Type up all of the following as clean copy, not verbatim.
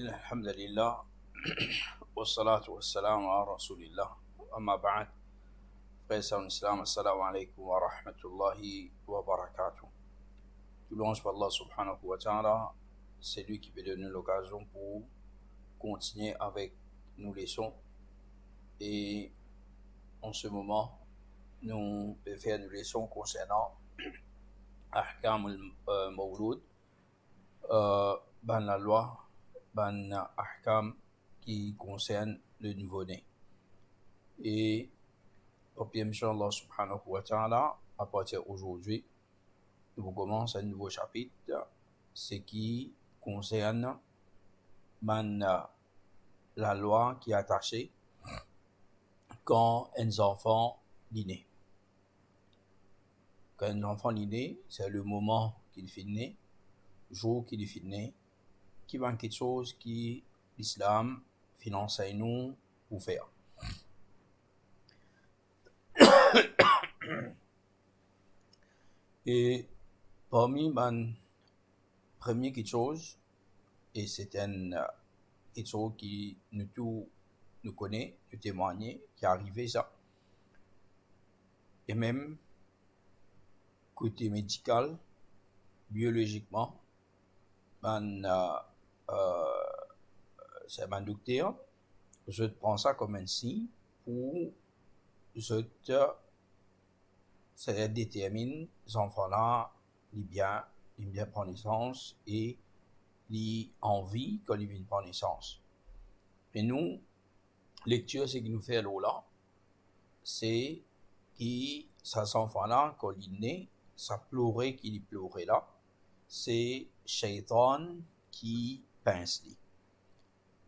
الحمد لله والصلاة والسلام على رسول الله أما بعد frères l'islam assalamu alaikum wa rahmatullahi wa barakatuh. Tout louange par Allah subhanahu wa ta'ala, c'est lui qui peut donner l'occasion pour continuer avec nos leçons. Et en ce moment, nous pouvons faire une leçon concernant Ahkam al-Mawlud, la loi, Ahkam qui concerne le nouveau-né. Et au pied Allah subhanahu wa ta'ala, à partir d'aujourd'hui, nous commençons un nouveau chapitre, ce qui concerne la loi qui est attachée quand un enfant est né. Quand un enfant est né, c'est le moment qu'il est né, le jour qu'il est né, qui va quelque chose qui l'islam finance nous pour faire. Et parmi les premières quelque chose, et c'est quelque chose qui nous connaît, nous témoigner, qui est arrivé ça, et même côté médical, biologiquement, c'est un docteur, je prends ça comme un signe pour ça détermine les enfants-là, les bien prendre naissance et les envie quand ils viennent prendre naissance. Et nous, lecture, ce qui nous fait là, c'est que ces enfants-là, quand ils sont nés, ça pleurait qu'il pleurait là, c'est Shaitan qui pince lui.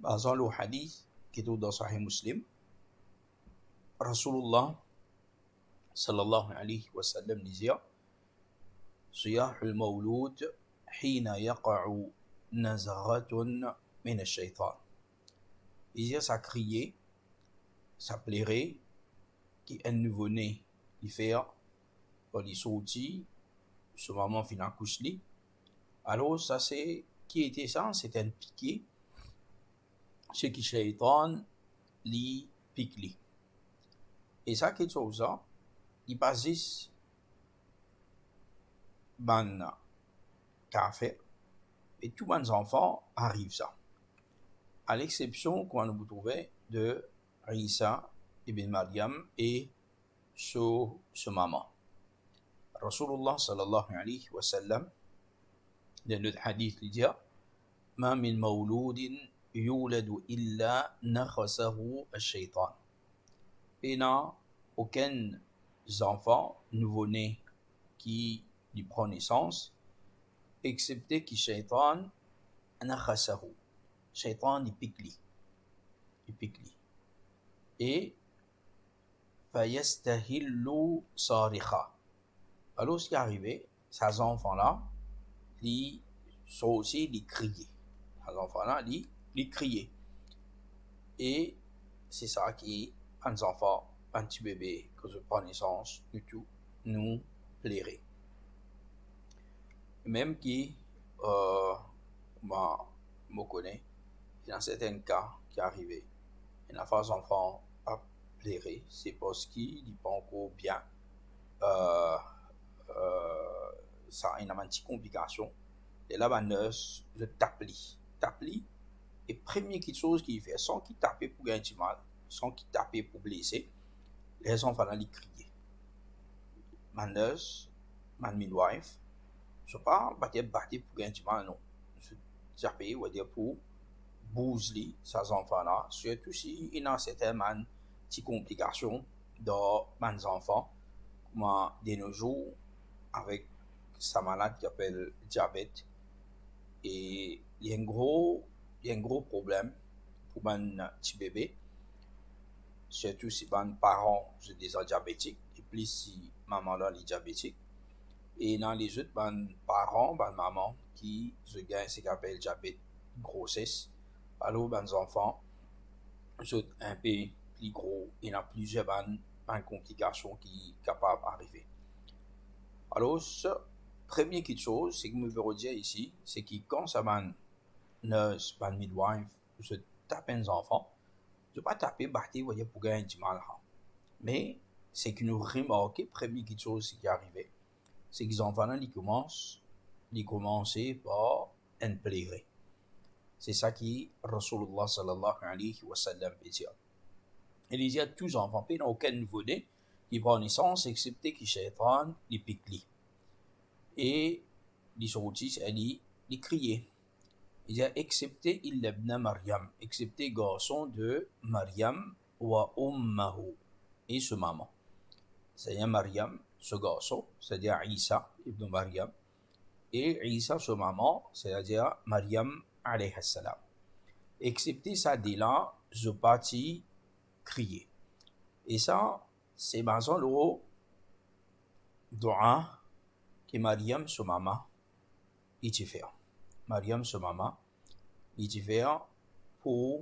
Dans le hadith qui est dans Sahih Muslim, Rasulullah sallallahu alayhi wa sallam disait صياح المولود حين يقع نزغة من الشيطان. Il disait ça criait, ça plairait, qu'un nouveau-né il fait quand il sortit, ce moment final couche li. Alors ça c'est qui était ça? C'était un piqué chez qui Shaitan li pique li. Et ça quelque chose ça il passe café et tous les enfants arrivent ça. À l'exception qu'on nous trouvait de Isa ibn Maryam et ce maman. Rasulullah sallallahu alayhi wa sallam dans le hadith il dit ما من مولود يولد إلا نخسه الشيطان. Et n'a aucun enfant nouveau-né qui lui prend naissance excepté que Shaitan nakhasahu. Shaitan il pique lui. Et fayastahillu sarikha. Alors ce qui est arrivé, ces enfants-là, ils sont aussi les crier. Ces enfants-là, ils crier. Et c'est ça qui, un enfant, un petit bébé, que je prends naissance, tout, nous plairait. Même qui, me connaît, dans certains cas qui est arrivé, il n'a pas d'enfant à plairer, c'est parce qu'il n'est pas encore bien. Ça il y a une petite complication. Et là, le tapli. Et première chose qu'il fait, sans qu'il tape pour gagner du mal, sans qu'il tape pour blesser, les enfants là, ils crient. Ma nurse, ma midwife, je ne pas battre pour gagner du mal, non. Je tape, ou dire pour bouger ces enfants là, surtout si il y a certaines petites complications dans mes enfants, comme de nos jours, avec sa malade qui s'appelle diabète. Et il y a un gros problème pour un petit bébé, surtout si mes parents sont déjà diabétiques, et plus si maman là est diabétique. Et dans les autres, mes parents, mes mamans qui ont ce qu'on appelle diabète grossesse, alors mes enfants sont un peu plus gros, il y a plusieurs complications qui sont capables d'arriver. Alors, première chose, c'est que je veux dire ici, c'est que quand ça nurse, ban midwife, je tape un enfant. Je ne vais pas taper, battre, vous voyez, pour gagner du mal. Mais c'est que nous remarquons, première chose qui est arrivée, c'est que les enfants, ils commencent par un plaisir. C'est ça qui Rasulullah sallallahu alayhi wa sallam dit. Il dit à tous les enfants, il n'y a aucun nouveau-né qui prend naissance, excepté qui shaitan, les pique. Et les sorties, ils crient. Il dit, excepté il ibn Maryam, excepté garçon de Maryam wa ummahu, et ce maman. C'est-à-dire Maryam, ce garçon, c'est-à-dire Isa ibn Maryam, et Isa, ce maman, c'est-à-dire Maryam alayhi salam. Excepté ça, là, je partis crier. Et ça, c'est basé le dua que Maryam, ce maman, il fait. Maryam, ce maman, il fait pour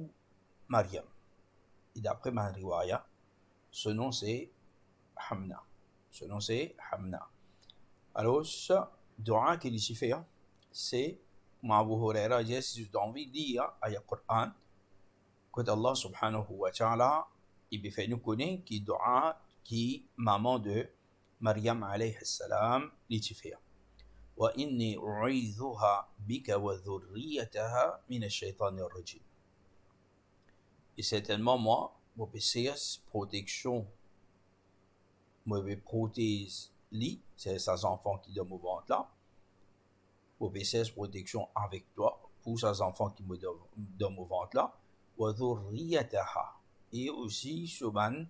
Maryam. Et d'après ma riwaya, ce nom c'est Hamna. Ce nom c'est Hamna. Alors, ce dua qu'il fait, c'est, comme Abu Huraira dit, si tu as envie de lire le Coran, que Allah subhanahu wa ta'ala, il fait nous connaître qui dua qui maman de Maryam alayhi salam il fait. Wa inni u'idhuha bika wa dhurriyyataha min ash-shaytanir rajim. Et certainement moi, je vais essayer protection, je vais protéger lui, c'est ses enfants qui sont dans mon ventre là. Je vais essayer protection avec toi pour ses enfants qui sont dans mon ventre là. Wa dhurriyyataha. Et aussi sur mes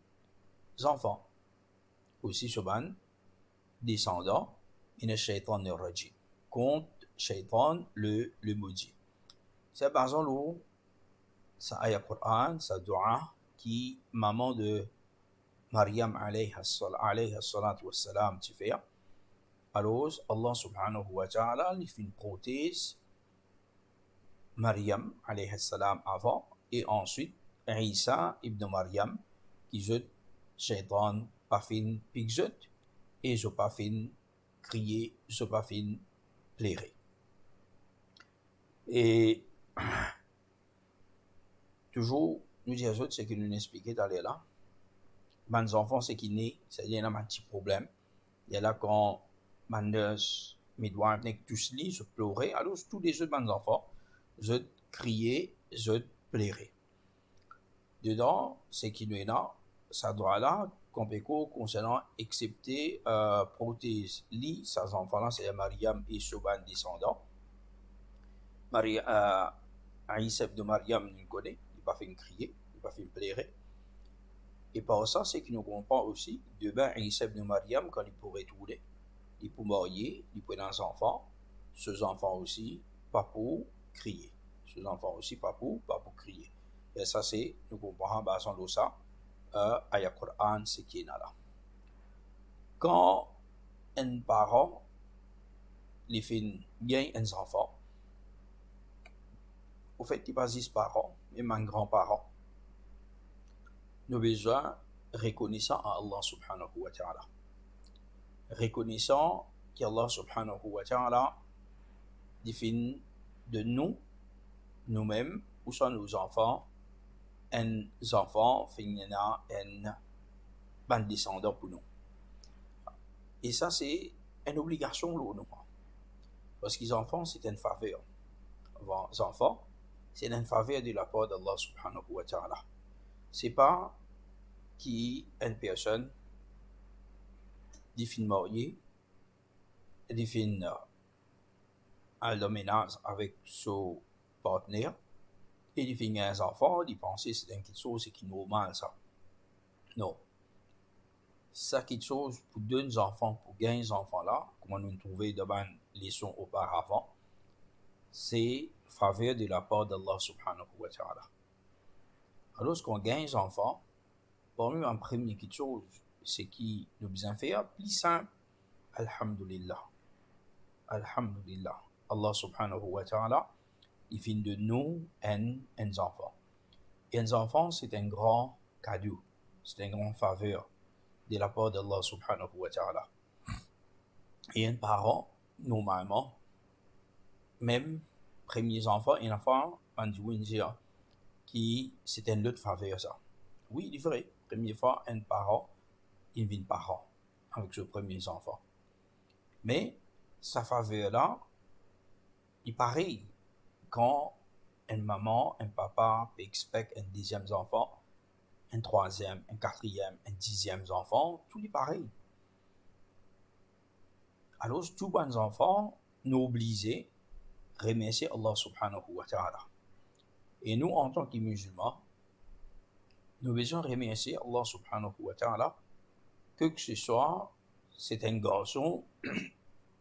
enfants, aussi sur mes descendants, in shaitan rajim, contre shaitan le maudit. C'est par exemple ça ayat Coran, ça dua qui maman de Maryam alayhi salatu wassalam tu fais. Alors Allah subhanahu wa ta'ala il fait une prothèse Maryam alayhi salam avant et ensuite Isa ibn Maryam qui je shaitan pas fin pixot et je pas fin crier, je pas fin pleurer. Et toujours nous disons c'est que nous expliquer d'aller là. Mes enfants c'est qui naît, c'est-à-dire il y a un petit problème. Il y a là quand mes midwife n'est tous li, je pleurais, alors tous les autres mes enfants, je criais, je pleurais. Dedans, c'est qui nous est là, ça doit là, qu'on peut concernant excepté prothèse li, ses enfants là, c'est Maryam et Soban descendants. Isa de Maryam nous connaît, il n'a pas fait crier, il n'a pas fait pleurer. Et par ça, c'est qu'il nous comprend aussi, demain, Isa de Maryam, quand il pourrait trouver, il peut marier, il peut avoir des enfants, ces enfants aussi, pas pour crier. Ces enfants aussi, pas pour crier. Et ça, c'est, nous comprenons, basant de ça, ayat Coran, c'est qui est là. Quand un parent, les filles, gagne un enfant, au fait, il pas juste parents, même un grand-parent, nous avons besoin reconnaissant à Allah subhanahu wa ta'ala. Reconnaissant qu'Allah subhanahu wa ta'ala définit de nous, nous-mêmes, ou sont nos enfants, un enfant, finira un ban descendant pour nous. Et ça, c'est une obligation pour nous. Parce que les enfants, c'est une faveur. Les enfants, c'est une faveur de la part d'Allah subhanahu wa ta'ala. C'est pas qui une personne définit mariée, définit un dominance avec son partenaire, et définit un enfant, il pense que c'est une chose qui est normal ça. Non. Ça quelque chose pour deux enfants, pour 15 enfants là, comme nous trouvons devant les sons auparavant, c'est faveur de la part d'Allah subhanahu wa ta'ala. Alors, lorsqu'on gagne des enfants, parmi en premier quelque chose, c'est qui nous besoin faire plus simple, alhamdulillah. Alhamdulillah. Allah subhanahu wa ta'ala, il fait de nous un enfant. Et un enfant, c'est un grand cadeau, c'est une grande faveur de la part d'Allah subhanahu wa ta'ala. Et un parent, normalement, même premiers enfants, un enfant, on dit qui c'est une autre faveur ça. Oui, il est vrai. Première fois, un parent, il vient parent avec ce premier enfant. Mais sa faveur-là, il pareil quand une maman, un papa peut expect un deuxième enfant, un troisième, un quatrième, un dixième enfant, tout est pareil. Alors, tous les enfants, nous obligés à remercier Allah subhanahu wa ta'ala. Et nous, en tant que musulmans, nous devons remercier Allah subhanahu wa ta'ala, que ce soit c'est un garçon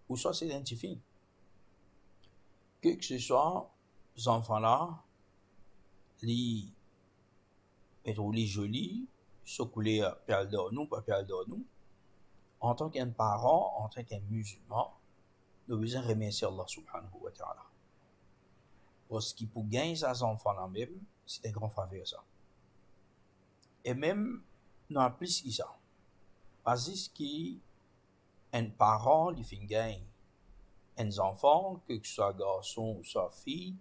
ou soit c'est une fille. Que ce soit ces enfants-là, les jolis, ce que les perdent nous, pas perdent nous. En tant qu'un parent, en tant qu'un musulman, nous devons remercier Allah subhanahu wa ta'ala. Parce qu'il pour gagner ces enfants-là même, c'est un grand faveur ça. Et même, nous avons plus que ça. Parce qu'un parent, il fait gagner un enfant, que ce soit garçon ou soit fille,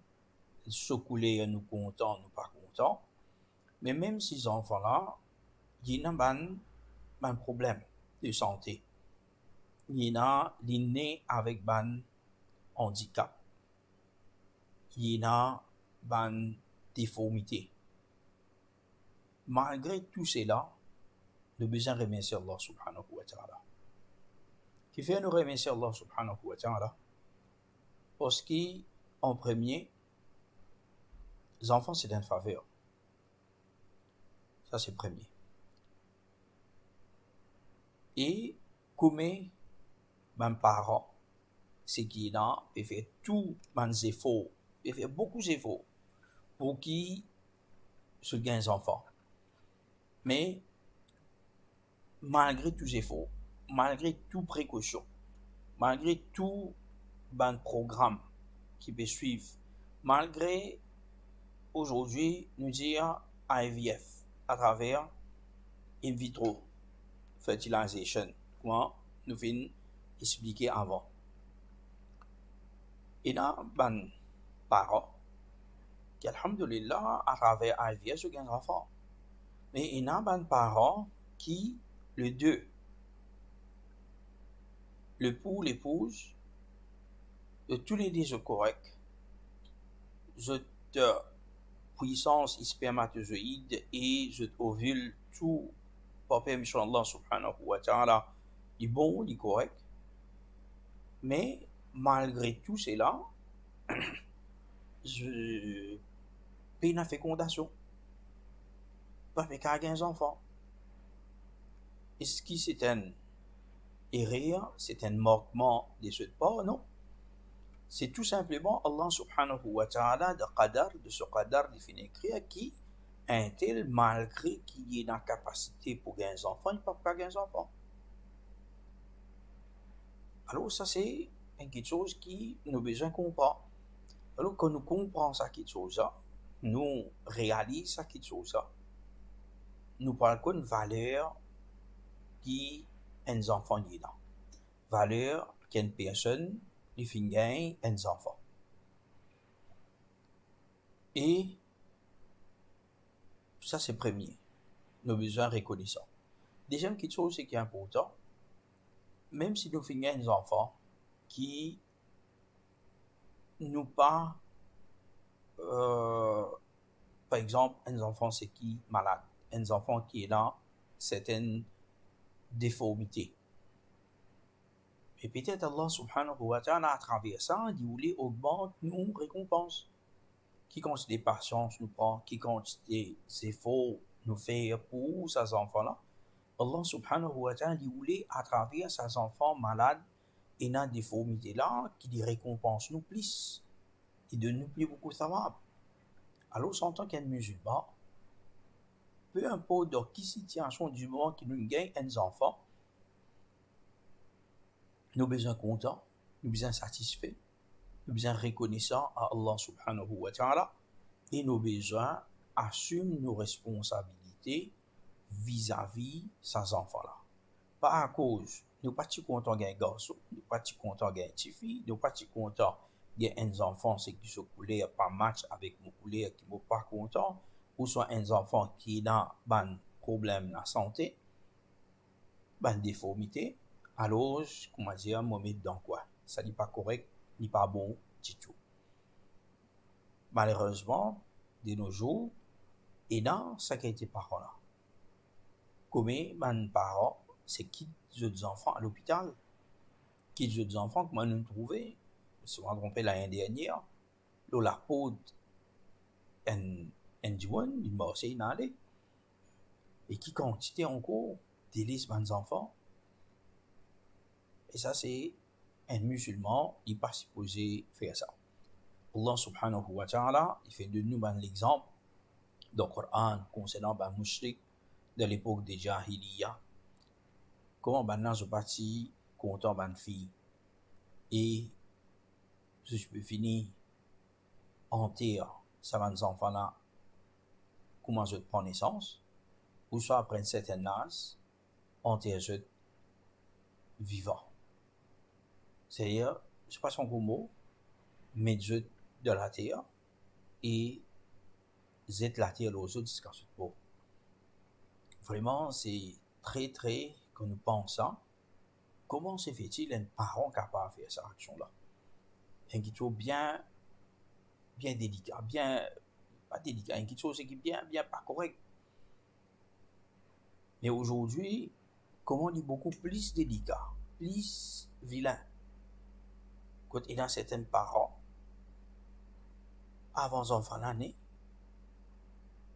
ce que nous contents, nous pas contents. Mais même ces enfants-là, il y a un problème de santé. Il y a les nés avec un handicap. Il y a une déformité. Malgré tout cela, nous devons besoin remercier Allah subhanahu wa ta'ala. Qui fait nous remercier Allah subhanahu wa ta'ala? Parce qu'en premier, les enfants, c'est une faveur. Ça, c'est le premier. Et comme mes parents, c'est qu'ils ont fait tous mes efforts, ils ont fait beaucoup d'efforts pour qu'ils se gagnent des enfants. Mais malgré tous les efforts, malgré toute précaution, malgré tout le programme qui peut suivre, malgré aujourd'hui, nous dire IVF à travers in vitro fertilisation, comment nous venons expliquer avant. Il y a des parents qui, alhamdulillah, à travers IVF, se gagnent des enfants. Mais il y a des parents qui, les deux, l'époux, l'épouse, de tous les deux sont corrects, de puissance spermatozoïde et de ovule, tout, par permission d'Allah subhanahu wa ta'ala, il est bon, il est correct. Mais malgré tout cela, je paye la fécondation. Pas avec 15 enfants. Est-ce que c'est un erreur, c'est un manquement de ce part? Non. C'est tout simplement Allah subhanahu wa ta'ala de ce qadar de finir qui un tel malgré qu'il y ait la capacité pour 15 enfants, il ne peut pas 15 enfants. Alors ça c'est quelque chose qui nous besoin comprendre. Alors quand nous comprenons ça quelque chose, nous réalisons ça quelque chose, nous parlons d'une valeur qui un enfant y a. Valeur qu'une personne qui fait gagner un enfant. Et ça c'est premier. Nous avons besoin de reconnaissance. Deuxième quelque chose qui est important, même si nous faisons des enfants qui nous pas, par exemple, un enfant c'est qui malade, un enfant qui est là, certaines déformités. Et peut-être Allah subhanahu wa ta'ala à travers ça, il voulait augmenter nos récompenses. Qui quantité de patience nous prend, qui quantité d'efforts nous fait pour ces enfants-là. Allah subhanahu wa ta'ala il voulait à travers ces enfants malades et dans des déformités-là, qui les récompense nous plus. Il donne nous plus beaucoup de savoir. Alors, en tant qu'un musulman, peu importe dans quelle situation du monde qui nous gagne un enfant, nous sommes besoin contents, nous sommes besoin satisfaits, nous sommes besoin reconnaissants à Allah subhanahu wa ta'ala et nous sommes besoin assumer nos responsabilités vis-à-vis de ces enfants-là. Pas à cause, nous ne sommes pas contents d'un garçon, nous ne sommes pas contents d'une petite fille, nous ne sommes pas contents il y a un enfant c'est qui se coulait pas match avec mon coulé qui n'est pas content, ou soit un enfant qui a un problème de santé, une déformité, alors, comment dire, moi mettre dans quoi? Ça n'est pas correct, n'est pas bon du tout. Malheureusement, de nos jours, et dans ça qui a été parents là, comme les parents, c'est qui les enfants à l'hôpital, qui les enfants que moi nous trouvons, si on trompé l'année dernière, là la peau un joint, il m'a essayé d'aller, et qui quantité encore délice les enfants, et ça c'est un musulman, il n'est pas supposé faire ça. Allah subhanahu wa ta'ala, il fait de nous l'exemple dans le Coran concernant les mouchriks de l'époque des Jahiliya. Comment maintenant je parti content de fille et je peux finir en terre, ça va nous enfants là, comment je prends naissance, ou soit après un certain âge, en terre je vivant. C'est-à-dire, je sais pas son gros mot, mais je de la terre et zet la terre aux autres jusqu'à ce pot. Vraiment, c'est très très que nous pensons comment se fait-il un parent capable de faire cette action-là. Un qui est bien délicat, bien pas délicat, un qui est bien pas correct. Mais aujourd'hui, comment il est beaucoup plus délicat, plus vilain. Quand il y a certains parents, avant les enfants l'année,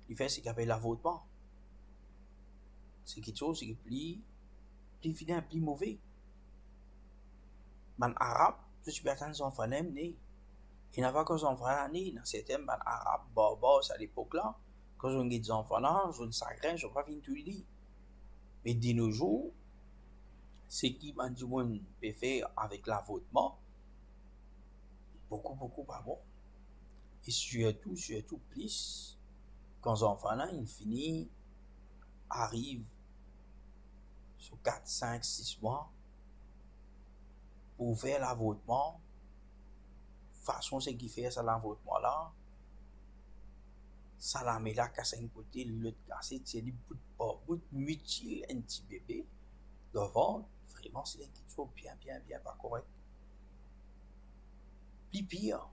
il fait ce qu'il appelle l'avortement. C'est quelque chose qui est plus vilain, plus mauvais. En arabe, je suis bien les enfants nés. Il n'y a pas que les enfants l'année, dans certains arabes, barbos à l'époque là, quand on a des enfants là, je ne sais rien, je ne sais pas tout dire. Mais de nos jours, ce qui peut faire avec l'avortement, beaucoup pas bon. Et surtout plus, quand les enfants là, ils finissent, arrivent sur 4, 5, 6 mois, pour faire l'avortement, façon ce qui fait ça l'avortement là, ça la met là, casse un côté, l'autre casse, c'est du bout mutile un petit bébé, devant, vraiment c'est quelque chose bien pas correct. Puis pire,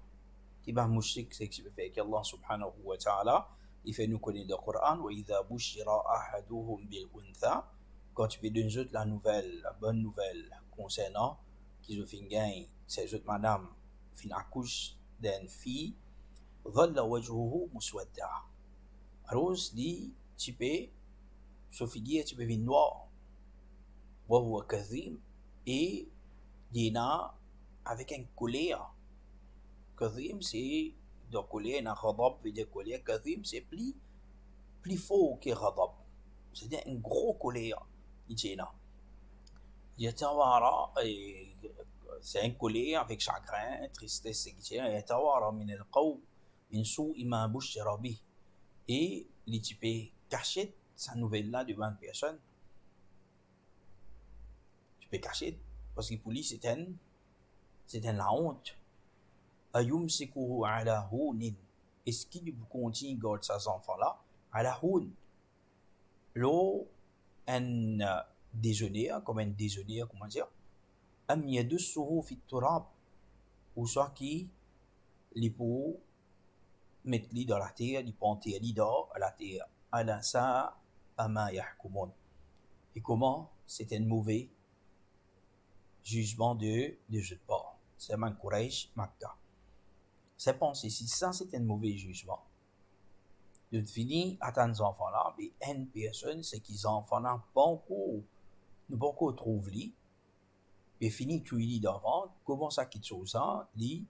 qui va mouchik, c'est que je fais qu'Allah subhanahu wa ta'ala, il fait nous connaître le Coran, wa idha bushira ahaduhum bil untha, quand tu peux donner la nouvelle, la bonne nouvelle concernant qu'ils ont fait gagner, c'est autres madame, fin accouche d'une fille, dhalla wajhuhu muswadda. Alors, dit, tu peux, ce figure, tu peux venir noir, wa huwa kadhim, et il y a avec un colère. Kadhim, c'est de colère, un ghadab veut dire colère. Kadhim, c'est plus fort que ghadab. C'est-à-dire une grosse colère. Yatawara, c'est un colère avec chagrin, tristesse, yatawara min al-qaw min sou'i ma bushira bih. Et les types cachent sa nouvelle là devant une personne. Tu peux cacher parce que pour lui c'est la honte. Ayumsikuhu ala hunin. Est-ce qu'il continue de garder ses enfants là ala hun? L'eau un déjeuner, comme un déjeuner, comment dire? Am yadussuhu fi turab. Ou soit qui les pour mettre lui dans la terre, les ponter lui dans la terre. Ala sa ama yahkumun. Et comment? C'est un mauvais jugement de jeu de part. C'est man Quraysh Makkah. C'est pensé, si ça c'est un mauvais jugement, de finir à tes enfants là, mais une personne, c'est qu'ils enfants là, ne pas encore trouver lui, et finir tout lui devant, comment ça quitte ça, lui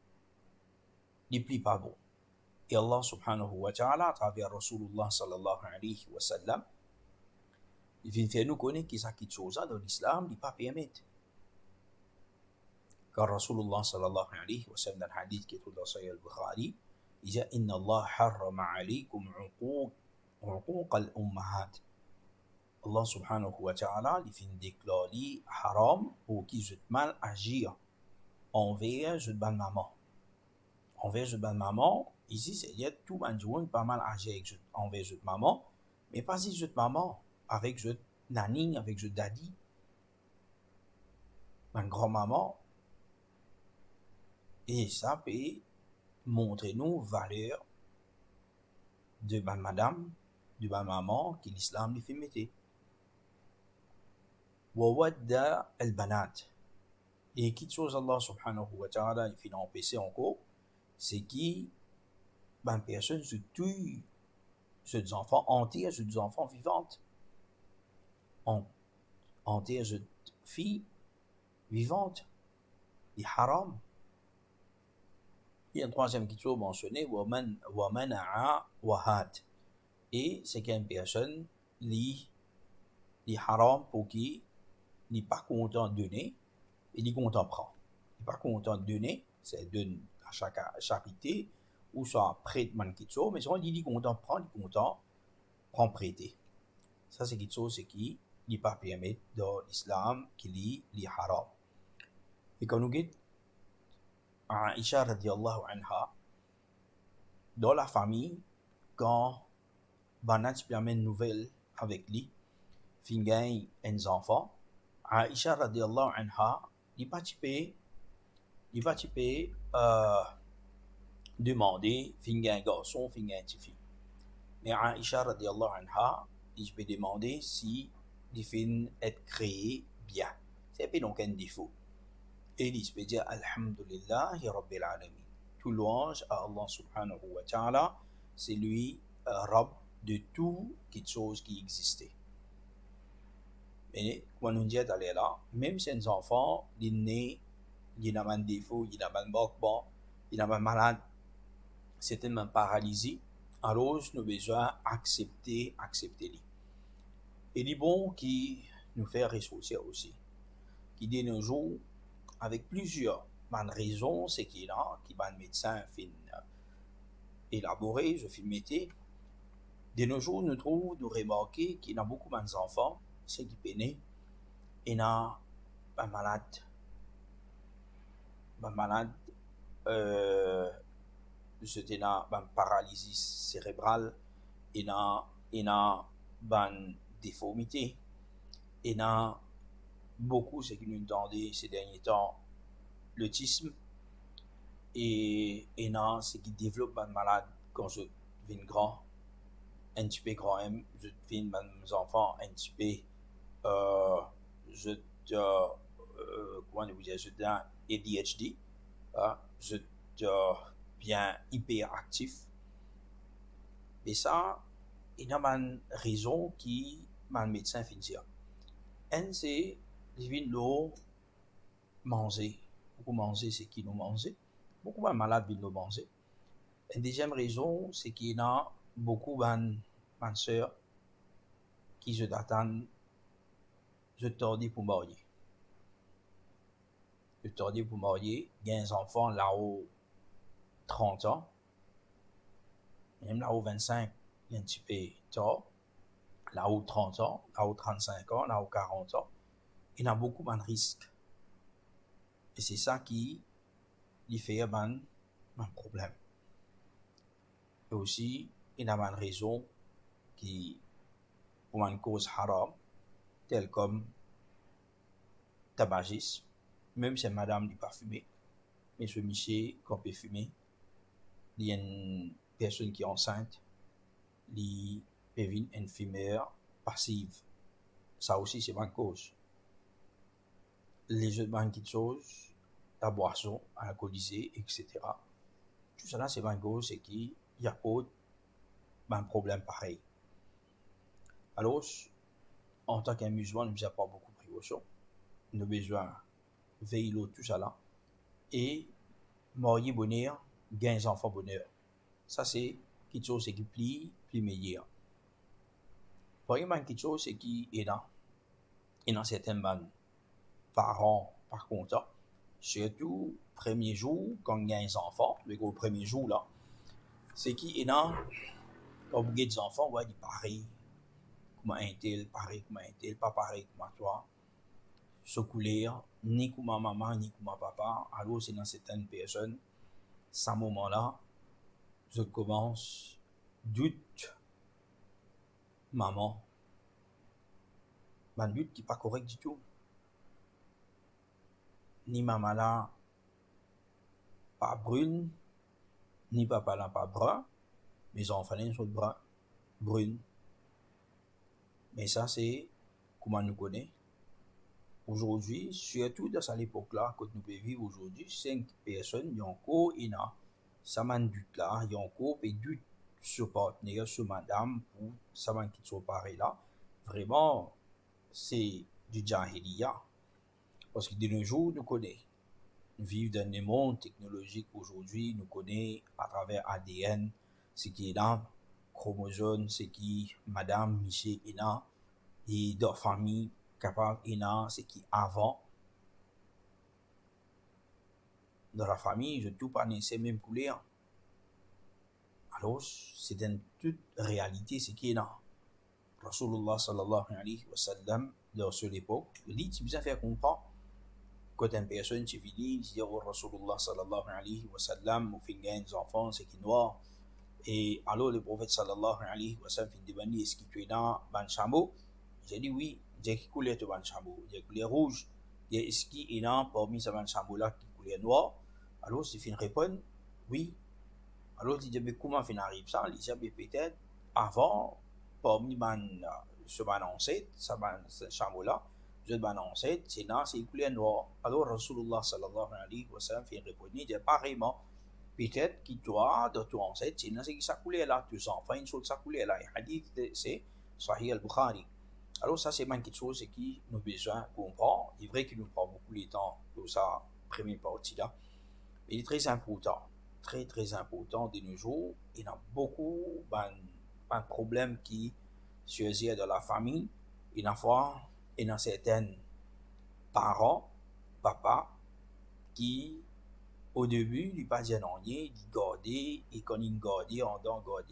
plus pas bon. Et Allah subhanahu wa ta'ala, à travers Rasulullah sallallahu alayhi wa sallam, il vient faire nous connaître que ça quitte ça dans l'islam, il pas permet. Car Rasulullah sallallahu alayhi wa sallam, dans le hadith qui est dans Sahih al-Bukhari, il dit Inna Allah harrama alaykum uquq al-ummahat. Allah subhanahu wa ta'ala, il fait déclarer haram pour qui je mal agir envers je ban maman. envers votre maman, ici, c'est-à-dire tout le monde pas mal âgé envers votre maman, mais pas si votre maman, avec votre nanny, avec votre daddy, ma grand-maman, et ça peut montrer nous valeur de ma madame, de ma maman, qui l'islam lui fait mettre. Wawadda al-banat. Et quelque chose Allah subhanahu wa ta'ala, il fait empêcher encore, c'est qui, ben, personne se tue, ces enfants, enterre ces enfants vivantes. Enterre ces filles vivantes. Il haram. Il y a un troisième qui est mentionné, wamana'a wahat. Et c'est qu'une personne, li haram pour qui n'est pas content de donner, et n'est content de prendre. Il n'est pas content de donner, c'est donne à chaque charité, ou soit prête man quelque chose, mais si il est content de prendre, il est content de prendre prêter. Ça, c'est quelque chose qui n'est pas permis dans l'islam, qui est haram. Et quand nous guide, Aïcha radiallahu anha, dans la famille, quand Banat permet une nouvelle avec lui, fin gagne un enfant, Aïcha radiallahu anha, il pas demander fin gagne garçon, fin gagne fille. Mais Aïcha radiallahu anha, il peut demander si il fin être créé bien. C'est pas donc un défaut. Et il peut dire Alhamdulillahi Rabbil Alamin. Tout louange à Allah subhanahu wa ta'ala, c'est lui, Rabb de tout quelque chose qui existait. Mais, comme on dit d'aller là, même si un enfant, il est né, il a un défaut, il a un manquement, il a un malade, c'est une paralysie, alors nous avons besoin d'accepter lui. Et il est bon qui nous fait ressourcer aussi. Qui dit nos jours, avec plusieurs raisons, c'est qu'il y a qui va médecin fin élaboré, je fin métier. De nos jours, nous trouvons, nous remarquons qu'il y a beaucoup d'enfants, c'est qui peinent, et il y a un malade, c'était une paralysie cérébrale, il y a une déformité, il y a beaucoup, ce qui nous entendait ces derniers temps, l'autisme, et non, ce qui développe un malade quand je viens grand, un petit peu grand, je viens mes enfants un petit peu, comment vous dire, je un ADHD, je bien hyperactif, et ça, il y a une raison qui m'a médecin fait dire. Un, c'est les vins l'eau manger. Beaucoup manger, c'est qui nous manger. Beaucoup de malades viennent nous manger. Une deuxième raison, c'est qu'il y a beaucoup de soeurs qui se attendent, je tordis pour marier. Je tordis pour marier, il y a un enfant là-haut 30 ans, même là-haut 25, il y a un petit peu tard, là-haut 30 ans, là-haut 35 ans, là-haut 40 ans, il y a beaucoup de risques. Et c'est ça qui fait un problème. Et aussi, il y a une raison qui, pour une cause haram, telle comme tabagisme, même si madame n'est pas fumée, mais ce monsieur, qu'on peut fumer, il y a une personne qui est enceinte, il peut être une fumeur passive. Ça aussi, c'est une cause. Les autres petites choses, la boisson, alcoolisée, etc. Tout ça là, c'est une cause, c'est qu'il y a pas un problème pareil. Alors, en tant qu'un musulman, nous n'avons pas beaucoup de précautions. Nous avons besoin de veiller tout ça là. Et marier bonheur, gagner enfants bonheur. Ça, c'est quelque chose qui est plus meilleur. Par exemple, quelque chose qui est là. Et dans certains parents, par contre, surtout, premier jour, quand il y a des enfants, le premier jour là, c'est qui est là, quand vous avez des enfants, ouais, il est pareil. Comment un tel, pareil, comment un tel, pas pareil, comme toi. Ce couleur, ni comme ma maman, ni comme ma papa. Alors, c'est dans certaines personnes, ce moment-là, je commence doute maman, un doute qui n'est pas correct du tout. Ni maman là, pas brune, ni papa là, pas brun. Mes enfants là, ils sont brunes. Mais ça, c'est comment nous connaît. Aujourd'hui, surtout dans cette époque-là, quand nous pouvons vivre aujourd'hui, 5 personnes, ils ont encore une ça m'a doute là, ils ont encore et doute sur partenaire, sur madame, pour ça m'a qui sont pareil là. Vraiment, c'est du jahiliya. Parce que de nos jours, nous connaissons. Nous vivons dans un monde technologique aujourd'hui, nous connaissons à travers ADN, ce qui est là, chromosome, ce qui madame, monsieur est là, et dans la famille, capable est là, ce qui avant. Dans la famille, je ne tout pas ces mêmes couleurs. Alors, c'est une toute réalité, ce qui est là. Rasulullah sallallahu alayhi wa sallam, dans cette époque, il dit, tu bien faire comprendre, quand une personne qui finit, il dit, oh, Rasulullah sallallahu alayhi wa sallam, mon fils des enfants, c'est qui est noir. Et alors, le prophète sallallahu alayhi wa sallam, il demande, est-ce que tu es dans ban chameau? J'ai dit oui, j'ai qui couleur de ban chameau, j'ai couleur rouge. Est-ce qu'il est dans parmi ces ban chameau là qui couleur noir? Alors, si il répond, oui. Alors, il dit, mais comment il arrive ça? Il dit, peut-être, avant, parmi ce ban ancêtre, ce chameau là, je ban ancêtre, c'est dans, c'est couleur noir. Alors, Rasulullah sallallahu alayhi wa sallam, il répond, il dit, pareillement, peut-être qu'il doit, dans ton ancêtre, c'est dans sa couleur là, tous enfants, une chose de sa couleur là. Et hadith, c'est Sahih al-Bukhari. Alors, ça, c'est quelque chose qui nous besoin de comprendre. Il est vrai qu'il nous prend beaucoup de temps pour sa première partie là. Mais il est très important, très très important de nos jours. Il y a beaucoup de problèmes qui surgissent dans la famille. Il y a certains parents, papa, qui au début, il pas dit non, il gardait, et quand il gardait, on doit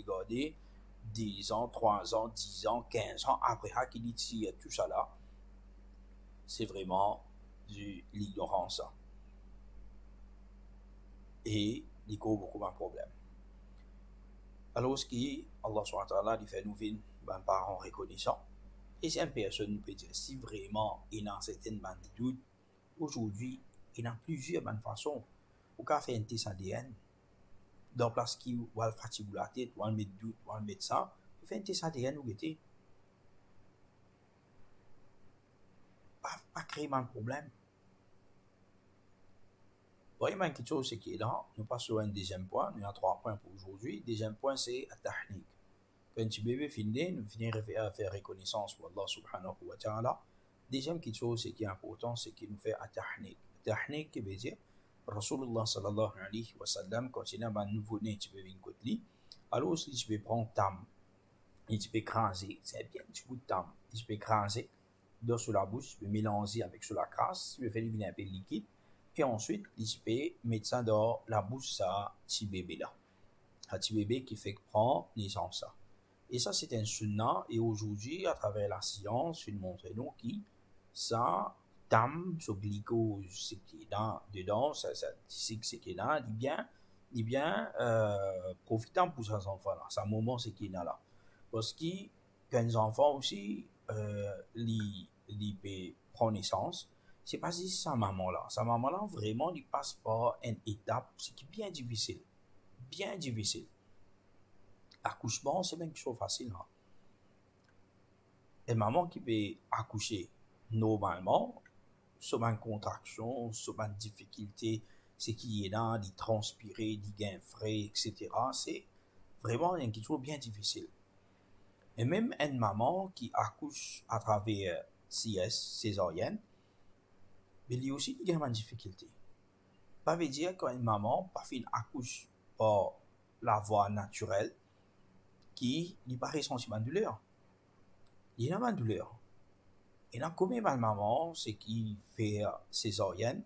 garder, 10 ans, 3 ans, 10 ans, 15 ans, après, qu'il dit tout ça là, c'est vraiment de l'ignorance. Et il cause beaucoup de problèmes. Alors, ce qui, Allah SWT, il fait nous vivre, ben, parents reconnaissants. Et c'est une personne, nous peut dire, si vraiment il y a certaines doutes, aujourd'hui, il y a plusieurs façons. Ou qu'à faire un test ADN, dans la place qui va fatiguer la tête, ou va mettre doute, ou va mettre ça, il fait un test ADN ou guetter. Pas créer un problème. Vraiment, quelque chose qui est là, nous passons à un deuxième point, nous avons 3 points pour aujourd'hui. Deuxième point, c'est la technique. Quand un petit bébé finit, nous finissons à faire reconnaissance pour Allah subhanahu wa ta'ala. Deuxième quelque chose qui est important, c'est qu'il nous fait la technique. La technique qui veut dire, Rasulullah sallallahu alayhi wa sallam, quand il y a un nouveau-né qui peut venir côté lui, alors si tu peux prendre tam, et tu peux écraser, c'est bien un petit bout de tam, tu peux écraser dans sur la bouche, tu peux mélanger avec sur la crasse, tu peux faire venir un peu liquide, et ensuite, tu peux mettre ça dans la bouche ça petit bébé là. Un petit bébé qui fait prendre naissance ça. Et ça, c'est un sunnah, et aujourd'hui, à travers la science, il montre nous qui ça tam, ce glycose, ce qui est dedans, ça ce qui est là, il bien profitant pour ces enfants-là. C'est un moment, ce qui est là. Parce que, quand les enfants aussi, ils peuvent prendre naissance, c'est pas si sa maman-là. Sa maman-là, vraiment, il passe par une étape, ce qui est bien difficile. Bien difficile. L'accouchement, c'est même quelque chose de facile. Hein. Une maman qui peut accoucher normalement, sur une contraction, sur une difficulté, ce qui est là, d'y transpirer, d'y gain frais, etc. C'est vraiment quelque chose de bien difficile. Et même une maman qui accouche à travers CS, césarienne, il y a aussi une difficulté. Ça veut dire qu'une maman, pas fait accouche par la voie naturelle, qui n'est pas ressentir de douleur. Il y a une douleur. Et dans combien de mamans, c'est qui fait césarienne,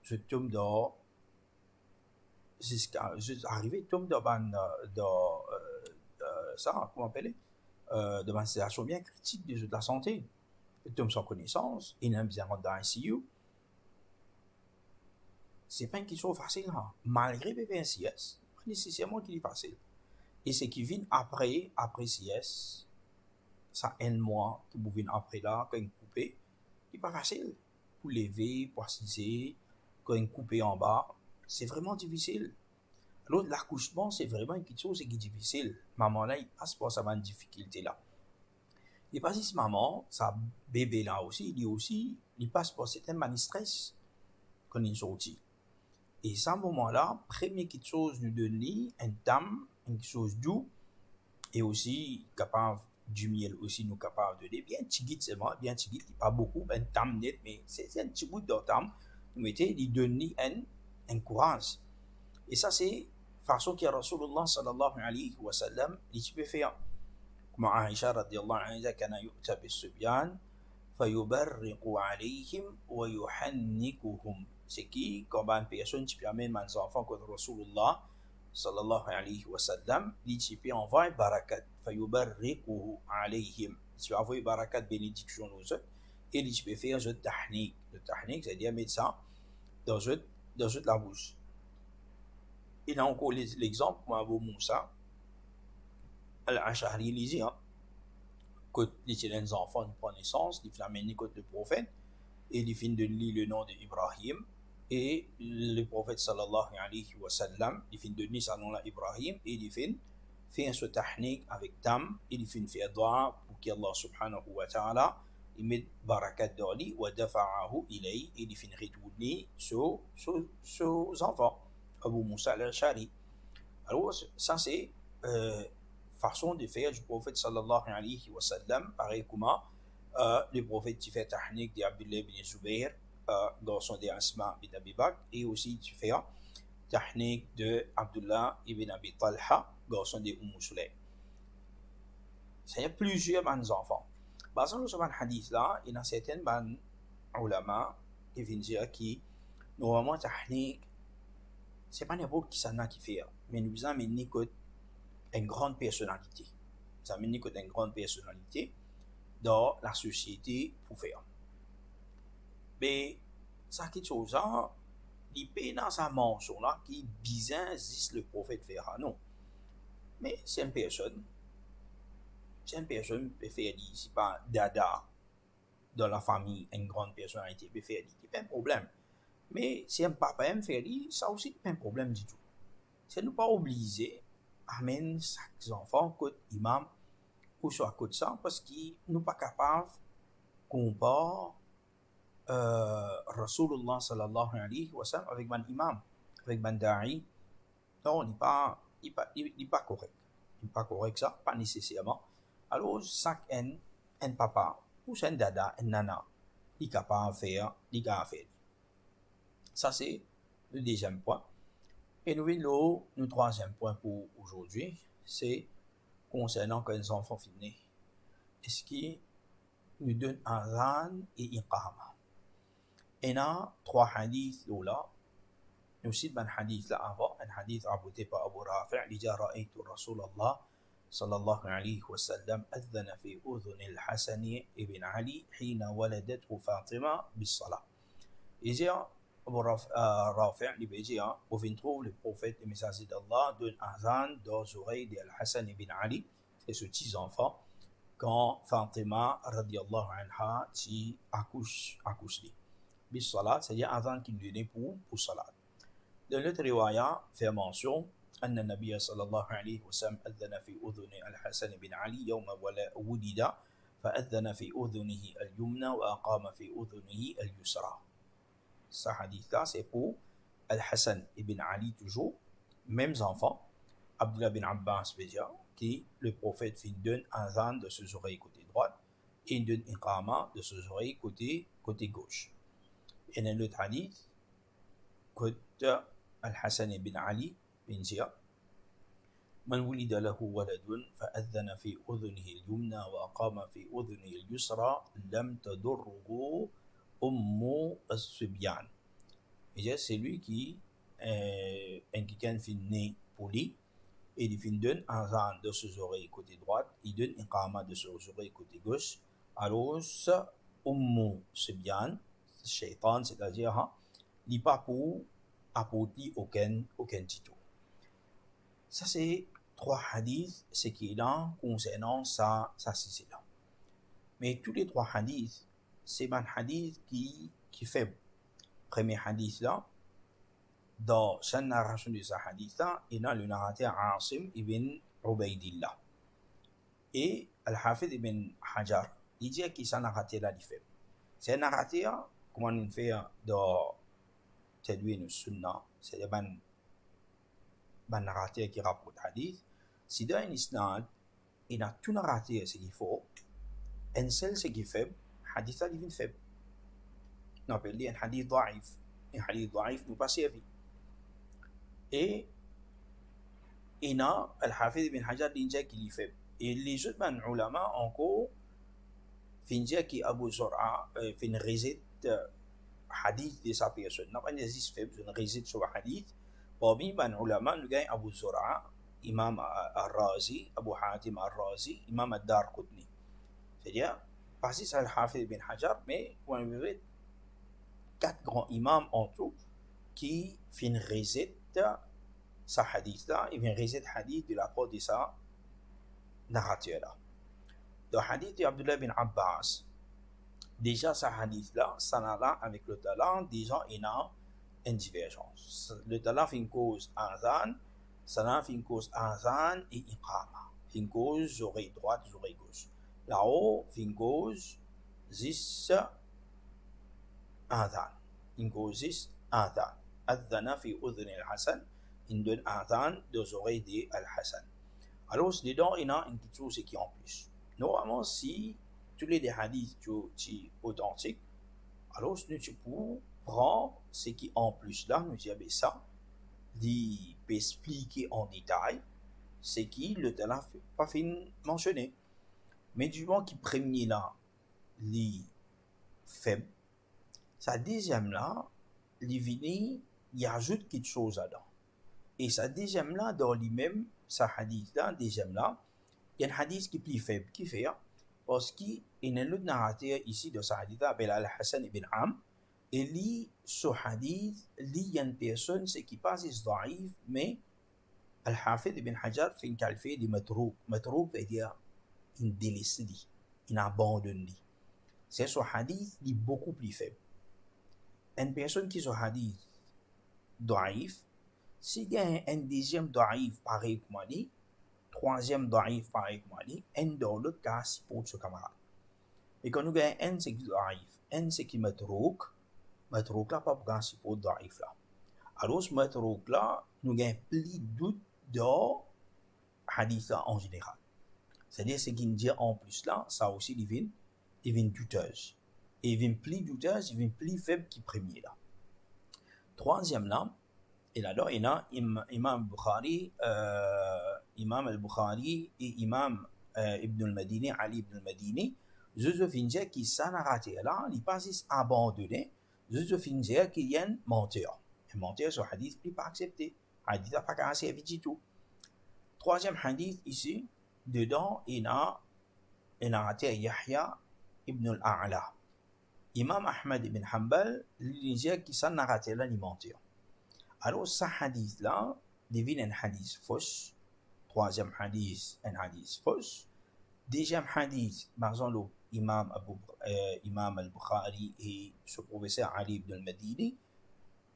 je tombe dans, jusqu'à arriver, tombe dans ça, comment appeler, dans une situation bien critique de la santé. Il tombe sans connaissance, il aime bien rentrer dans l'ICU. c'est pas quelque chose facile, hein. Malgré bébé un CS, pas nécessairement qu'il est facile. Et ce qui vient après CS, ça un mois qui vous vient après là, quand il coupé, c'est pas facile. Pour lever, pour assiser, quand il coupé en bas, c'est vraiment difficile. Alors, l'accouchement, c'est vraiment quelque chose qui est difficile. Maman là, il passe par sa difficulté là. Et pas juste maman, sa bébé là aussi, il passe par certains stress quand il sortit. Et à ce moment-là, première quelque chose nous donne un tam, quelque chose doux, et aussi capable du miel aussi nous capable de donner bien tigit seulement, bien tigit, pas beaucoup, un tam net, mais c'est un petit bout de tam, nous mettez, il donne un courage. Et ça c'est façon que Rasulullah sallallahu alayhi wa sallam, il peut faire. Comme Aïcha radiallahu anha, kana yu'ta bis-subyan, fayubarriqu alayhim wa yuhannikuhum. C'est qui, comme une personne qui peut amener mes enfants comme Rasulullah sallallahu alayhi wa sallam, il peut envoyer barakat, fayubarriquhu alayhim. Il peut envoyer barakat, bénédiction aux autres, et il peut faire un tahnik. Le tahnik, c'est-à-dire mettre ça dans la bouche. Il a encore l'exemple, pour Abu Moussa, Al-Ash'ari, il dit, quand les enfants prennent naissance, il amène contre le prophète, et il finit de lire le nom d'Ibrahim, et le prophète sallallahu alayhi wa sallam, il finit de lire son nom là Ibrahim, et il finit faire ce tahnik avec tam, il finit faire dua pour qu'Allah subhanahu wa ta'ala, il met barakat dans lui, wa dafa'ahu ilayhi, et il finit retourner sur enfants. Abu Moussa al-Ash'ari. Alors, ça c'est façon de faire du prophète sallallahu alayhi wa sallam, pareil comment le prophète qui fait tahnik d'Abdullah ibn Zubayr dans son de Asma ibn Abi Bakr, et aussi qui fait tahnik de Abdullah ibn Abi Talha dans son de Sulaym. Il y a plusieurs enfants. Basant sur ce hadith là, il y a certains ulama qui viennent dire que normalement tahnik c'est pas n'importe qui ça n'a qui fait, mais nous avons amené une grande personnalité. Nous avons amené une grande personnalité dans la société pour faire. Mais ça quelque chose là, il peut dans sa mention là qui bizarre juste le prophète faire non. Mais c'est une personne peut faire dire c'est pas dada dans la famille une grande personnalité peut faire dire c'est pas un problème. Mais si un papa aime faire dire ça aussi pas un problème du tout. C'est nous pas obligé amener chaque enfant côté imam ou soit côté ça parce qu'ils nous pas capable comparer Rasulullah sallallahu alayhi wa sallam avec un imam, avec un da'i. Non, il n'est pas correct. Il n'est pas correct ça, pas nécessairement. Alors, chaque un papa ou un dada, un nana, il est capable de faire, Ça, c'est le deuxième point. Et nous venons le troisième point pour aujourd'hui, c'est concernant quand les enfants finissent. Est-ce qu'il nous donne un adhan et iqama? Et là, trois hadiths là. Nous citons un hadith là avant, un hadith rapporté par Abu Rafi' il dit ra'aytu Rasulullah sallallahu alayhi wa sallam adhana fi udhun al-Hasan ibn Ali hina waladathu Fatima bis-salah. Il dit Abu Rafi' il dit on trouve le prophète, le messager d'Allah donne un adhan dans les oreilles d'Al-Hasan ibn Ali, c'est ce petit enfant quand Fatima radiyallahu anha qui accouche bis-salat, c'est-à-dire un adhan qu'il donnait pour salat. Dans notre riwaya fait mention أن النبي صلى الله عليه وسلم أذن في أذن الحسن بن علي يوم ولد فأذن في أذنه اليمنى وأقام في أذنه اليسرى. Ce hadith-là, c'est pour Al-Hassan ibn Ali toujours, mêmes enfants, Abdullah bin Abbas Bédia, qui le prophète fin donne un adhan de ses oreilles côté droite et il donne iqama de ses oreilles côté gauche. Et dans l'autre hadith, côté Al-Hassan ibn Ali bin Zia, من ولد له ولد فأذن في أذنه اليمنى وأقام في أذنه اليسرى لم تضره أم الصبيان. Et c'est lui qui quelqu'un fait né pour lui et il fait donne un adhan de ses oreilles côté droite, il donne un iqama de ses oreilles côté gauche. Alors Umm Sibyan, shaitan, c'est-à-dire il n'est pas pour apporter aucun titre. Ça, c'est 3 hadiths, ce qui est là concernant ça c'est là. Mais tous les 3 hadiths, c'est un hadith qui fait. Premier hadith là, dans sa narration de ce hadith là, il y a le narrateur Asim ibn Ubaidillah. Et Al-Hafid ibn Hajar, il dit que ça narrateur là, il fait. C'est un narrateur, comme on fait dans Tadwin al-Sunnah, c'est un narrateur qui rapporte hadith. Si dans un isnad, il a tout narrateur ce qu'il faut, un seul ce qui fait, hadith là, il vient faible. On appelle un hadith da'if. Un hadith da'if nous pas servi. Et il y a Al-Hafid ibn Hajar qui dit qu'il est faible. Et les autres ulama encore finissent que Abu Zur'a fait une récite hadith de sa personne. Non pas une récite faible, une récite sur le hadith. Parmi les ulama, nous avons Abu Zur'a, Imam al-Razi, Abu Hatim al-Razi, Imam al-Darqutni. C'est-à-dire, pas si c'est Al-Hafid ibn Hajar, mais on a 4 grands imams en tout qui font une récite sa hadith là, ils viennent réciter hadith de la part de sa narrateur là. Le hadith d'Abdullah bin Abbas, déjà sa hadith là, ça n'a là avec le talent, déjà il y a une divergence. Le talent fait une cause azan, ça n'a fait une cause azan et iqama. Fait une cause oreille droite, oreille gauche. Là-haut, fait une cause 10 azan. Une cause 10 azan. Adhana fi udhni al-Hasan. Il donne adhan deux oreilles de Al-Hassan. Alors, dedans, il y a une petite chose qui est en plus. Normalement, si tous les hadiths sont authentiques, alors tu peux prendre ce qui est en plus là, nous dire ça, il peut expliquer en détail ce qui le talent pas fait mentionner. Mais du moment qui premier là, les faible, sa deuxième là, les vini, il ajoute quelque chose là-dedans. Et sa deuxième là, dans lui-même, sa hadith là, deuxième là, il y a un hadith qui est plus faible, qui fait, parce qu'il y a un autre narrateur ici de sa hadith là, appelé Al-Hassan ibn Am, et lui, ce hadith, lui, il y a une personne, c'est qui passe daif, mais Al-Hafid ibn Hajar fait une qualifié de matrouk. Matrouk veut dire, il délaisse, il abandonne. C'est ce hadith, il est beaucoup plus faible. Une personne qui a ce hadith daif, s'il y a un deuxième daif pareil comme lui, troisième daif pareil comme lui, un dans l'autre cas, c'est pour ce camarade. Et quand nous avons un c'est qui daif, un c'est qui matrouk là, pas pour gagner pour daif là. Alors, ce matrouk là, nous avons plus de doute dans hadith là en général. C'est-à-dire, ce qui nous dit en plus là, ça aussi, il vient douteuse. Et il vient plus douteuse, il vient plus faible que premier là. Troisième là, et là, il y a Imam al-Bukhari et Imam Ibn al-Madini, Ali ibn al-Madini, je finis qui s'en arrêté là, il passe abandonné, je finis qu'il y a un menteur. Un menteur sur hadith n'est pas accepté. Hadith n'a pas assez vite tout. Troisième hadith ici, dedans, il y a un narrateur Yahya ibn al-A'la. Imam Ahmad ibn Hanbal, il dit qu'il s'en arrêté là, il menteur. Alors, ce hadith-là devient un hadith fausse. Troisième hadith, un hadith fausse. Deuxième hadith, par exemple, Imam al-Bukhari et ce professeur Ali ibn al-Madini,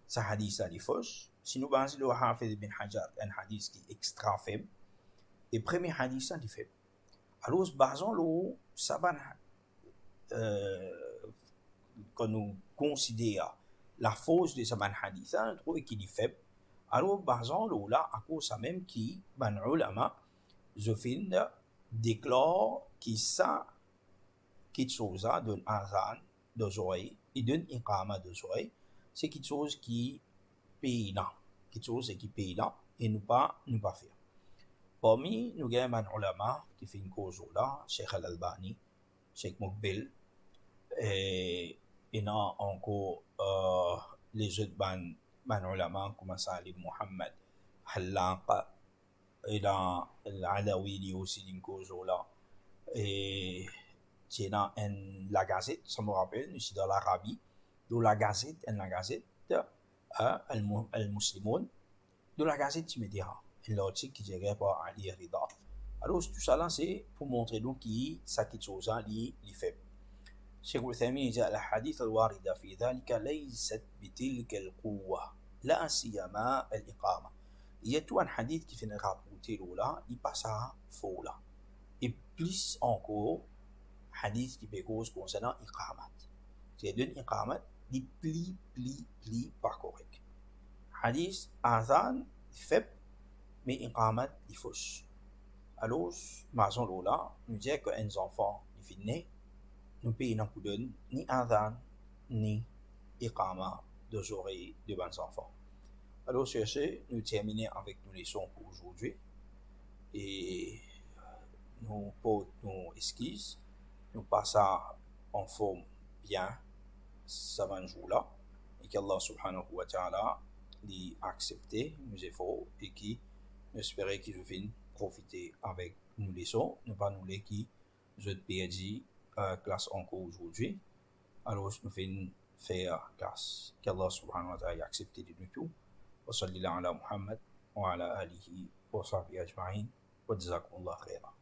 ce hadith-là est fausse. Si nous pensons le Hafid ibn Hajar, un hadith qui est extra faible, et le premier hadith-là est faible. Alors, par exemple, ça va, quand nous considérons la force de ce hadith, on trouve qu'il est faible. Alors, par exemple, là, à cause de même qui, ben, ulama, je finis déclare que ça, quelque chose donne azan deux oreilles, et donne iqama deux oreilles, c'est quelque chose qui paye là, quelque chose qui paye là, et nous pas faire. Parmi nous avons un ulama qui fait une cause là, Cheikh Al-Albani, Cheikh Mukbil, et il y a encore les autres ban ulama comme Salim Muhammad Hallaq, il y a l'Alawi aussi d'une cause là, et c'est dans la Gazette, ça me rappelle, ici dans l'Arabie, dans la Gazette, Al-Muslimun de la Gazette du Média, un article qui dirait par Ali Rida. Alors, tout ça là, c'est pour montrer donc qui ça qui chose li fait. Cheikh Al-Uthaymeen dit al-hadith al-warida fi dhalika laysat bitilka al-quwwa la siyama al-iqama. Il y a tout un hadith qui fait une rapporter là, il passe à faux là. Et plus encore, hadith qui peut cause concernant iqamat. C'est d'une iqamat, il plie pas correct. Hadith azan faible, mais iqamat il fausse. Alors, maison là, nous dit que un enfant il finit, nous payons un coup de ni azan ni iqama deux oreilles de bons enfants. Alors, sur ce, nous terminons avec nos leçons pour aujourd'hui et nous portons nos esquisses, nous passons en forme bien ce jour-là et qu'Allah subhanahu wa ta'ala l'ait accepté nos efforts et qui nous espérait qu'il vienne profiter avec nous leçons, nous pas nous les qui je perdu classe encore aujourd'hui. Alors, nous venons faire classe qu'Allah subhanahu wa ta'ala ait accepté de nous tout. وصلى الله على محمد وعلى آله وصحبه أجمعين وجزاكم الله خيرا.